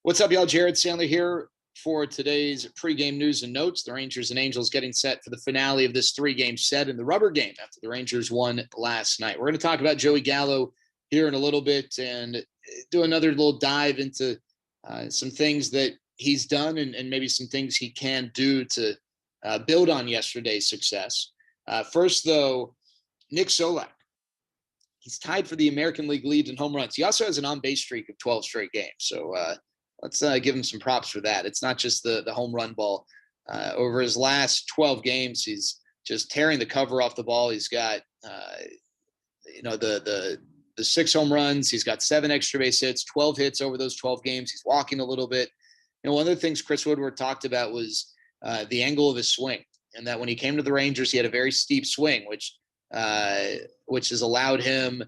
What's up, y'all? Jared Sandler here for today's pregame news and notes. The Rangers and Angels getting set for the finale of this three-game set in the rubber game after the Rangers won last night. We're going to talk about Joey Gallo here in a little bit and do another little dive into some things that he's done and maybe some things he can do to build on yesterday's success. First, though, Nick Solak. He's tied for the American League lead in home runs. He also has an on-base streak of 12 straight games. So let's give him some props for that. It's not just the home run ball. Over his last 12 games, he's just tearing the cover off the ball. He's got, the 6 home runs. He's got 7 extra base hits, 12 hits over those 12 games. He's walking a little bit. One of the things Chris Woodward talked about was the angle of his swing, and that when he came to the Rangers, he had a very steep swing, which has allowed him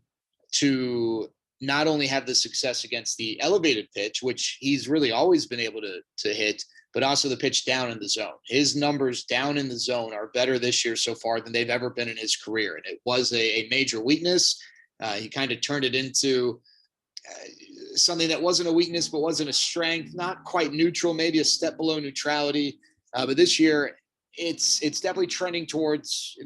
to not only have the success against the elevated pitch, which he's really always been able to hit, but also the pitch down in the zone. His numbers down in the zone are better this year so far than they've ever been in his career. And it was a major weakness. He kind of turned it into something that wasn't a weakness, but wasn't a strength, not quite neutral, maybe a step below neutrality. But this year it's definitely trending towards,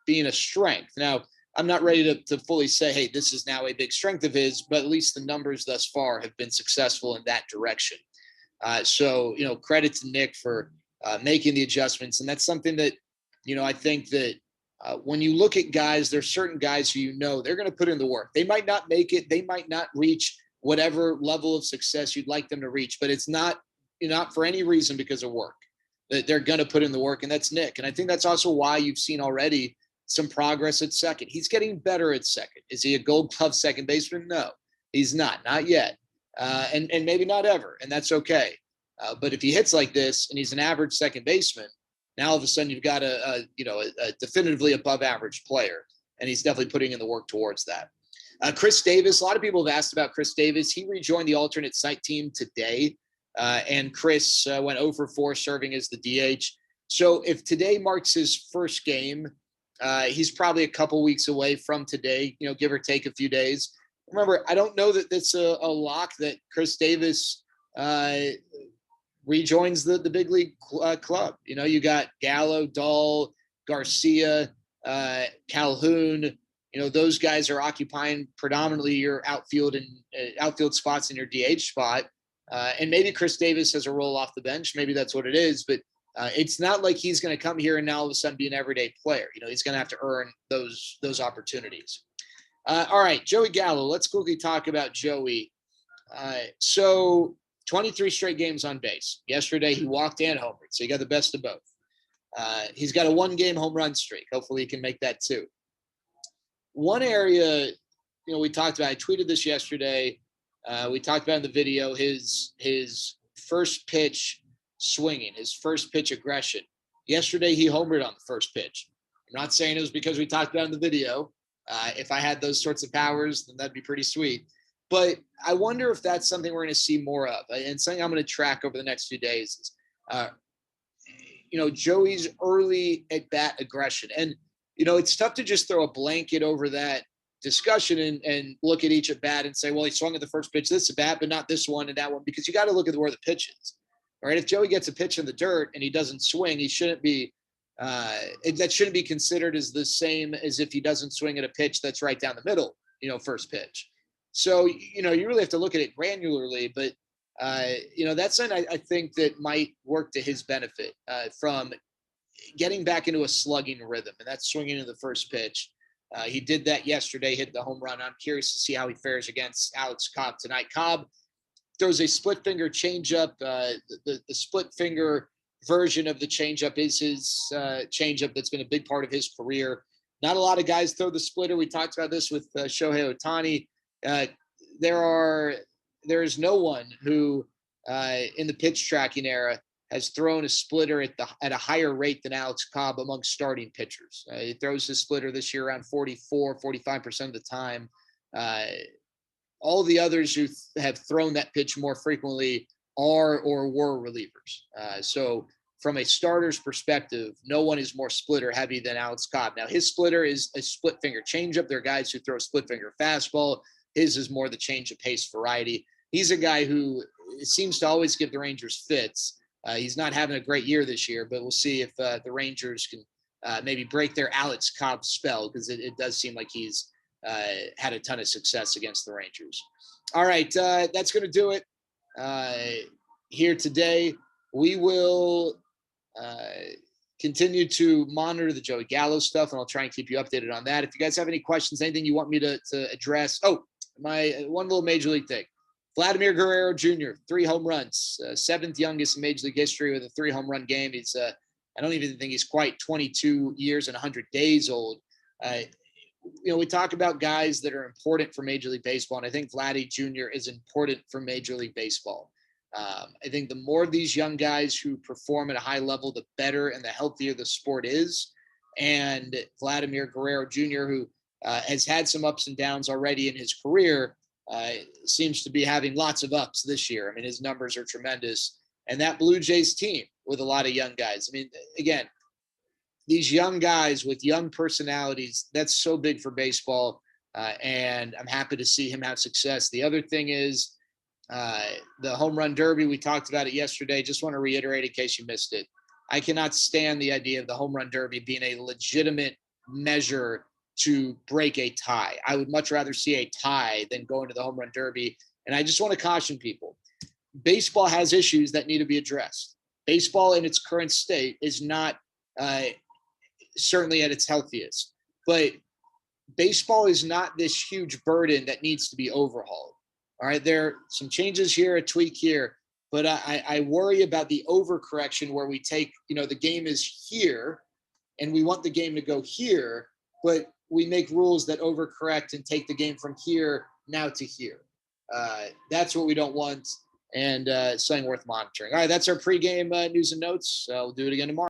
being a strength. Now, I'm not ready to fully say, hey, this is now a big strength of his, but at least the numbers thus far have been successful in that direction. So, credit to Nick for making the adjustments. And that's something that, I think that when you look at guys, there's certain guys who, they're going to put in the work. They might not make it. They might not reach whatever level of success you'd like them to reach, but it's not for any reason because of work. That they're going to put in the work, and that's Nick. And I think that's also why you've seen already some progress at second. He's getting better at second. Is he a Gold Glove second baseman? No, he's not yet. And maybe not ever. And that's okay. But if he hits like this and he's an average second baseman, now all of a sudden you've got a definitively above average player. And he's definitely putting in the work towards that. Chris Davis, a lot of people have asked about Chris Davis. He rejoined the alternate site team today. And Chris went 0 for 4 serving as the DH. So if today marks his first game, he's probably a couple weeks away from today, give or take a few days. Remember, I don't know that it's a lock that Chris Davis rejoins the big league club. You got Gallo, Dahl, Garcia, Calhoun. Those guys are occupying predominantly your outfield spots in your DH spot. And maybe Chris Davis has a role off the bench. Maybe that's what it is. But it's not like he's going to come here and now all of a sudden be an everyday player. He's going to have to earn those opportunities. All right, Joey Gallo. Let's quickly talk about Joey. So 23 straight games on base. Yesterday he walked and homered, so he got the best of both. He's got a 1-game home run streak. Hopefully he can make that 2. One area, we talked about, I tweeted this yesterday. We talked about in the video his first pitch swinging, his first pitch aggression. Yesterday, he homered on the first pitch. I'm not saying it was because we talked about in the video. If I had those sorts of powers, then that'd be pretty sweet. But I wonder if that's something we're going to see more of, and something I'm going to track over the next few days is, Joey's early at-bat aggression. And, it's tough to just throw a blanket over that discussion and look at each at bat and say, well, he swung at the first pitch this at bat, but not this one and that one, because you got to look at where the pitch is. All right. If Joey gets a pitch in the dirt and he doesn't swing, he shouldn't be that shouldn't be considered as the same as if he doesn't swing at a pitch that's right down the middle, first pitch. So, you really have to look at it granularly, but that's something I think that might work to his benefit from getting back into a slugging rhythm, and that's swinging to the first pitch. He did that yesterday, hit the home run. I'm curious to see how he fares against Alex Cobb tonight. Cobb throws a split finger changeup. The split finger version of the changeup is his changeup that's been a big part of his career. Not a lot of guys throw the splitter. We talked about this with Shohei Ohtani. There is no one who in the pitch tracking era has thrown a splitter at a higher rate than Alex Cobb among starting pitchers. He throws his splitter this year around 45% of the time. All the others who have thrown that pitch more frequently are or were relievers. So from a starter's perspective, no one is more splitter heavy than Alex Cobb. Now, his splitter is a split finger changeup. There are guys who throw split finger fastball. His is more the change of pace variety. he's a guy who seems to always give the Rangers fits. He's not having a great year this year, but we'll see if the Rangers can maybe break their Alex Cobb spell, because it does seem like he's had a ton of success against the Rangers. All right, that's going to do it here today. We will continue to monitor the Joey Gallo stuff, and I'll try and keep you updated on that. If you guys have any questions, anything you want me to address. Oh, my one little Major League thing. Vladimir Guerrero Jr., 3 home runs, 7th youngest in Major League history with a 3 home run game. He's I don't even think he's quite 22 years and 100 days old. We talk about guys that are important for Major League Baseball, and I think Vladdy Jr. is important for Major League Baseball. I think the more of these young guys who perform at a high level, the better and the healthier the sport is. And Vladimir Guerrero Jr., who has had some ups and downs already in his career, seems to be having lots of ups this year. I mean, his numbers are tremendous. And that Blue Jays team with a lot of young guys. I mean, again, these young guys with young personalities, that's so big for baseball. And I'm happy to see him have success. The other thing is the home run derby. We talked about it yesterday. Just want to reiterate in case you missed it. I cannot stand the idea of the home run derby being a legitimate measure to break a tie. I would much rather see a tie than go into the home run derby. And I just want to caution people. Baseball has issues that need to be addressed. Baseball in its current state is not certainly at its healthiest, but baseball is not this huge burden that needs to be overhauled. All right, there are some changes here, a tweak here, but I worry about the overcorrection where we take, the game is here and we want the game to go here, but we make rules that overcorrect and take the game from here now to here. That's what we don't want, and something worth monitoring. All right, that's our pregame news and notes. We'll do it again tomorrow.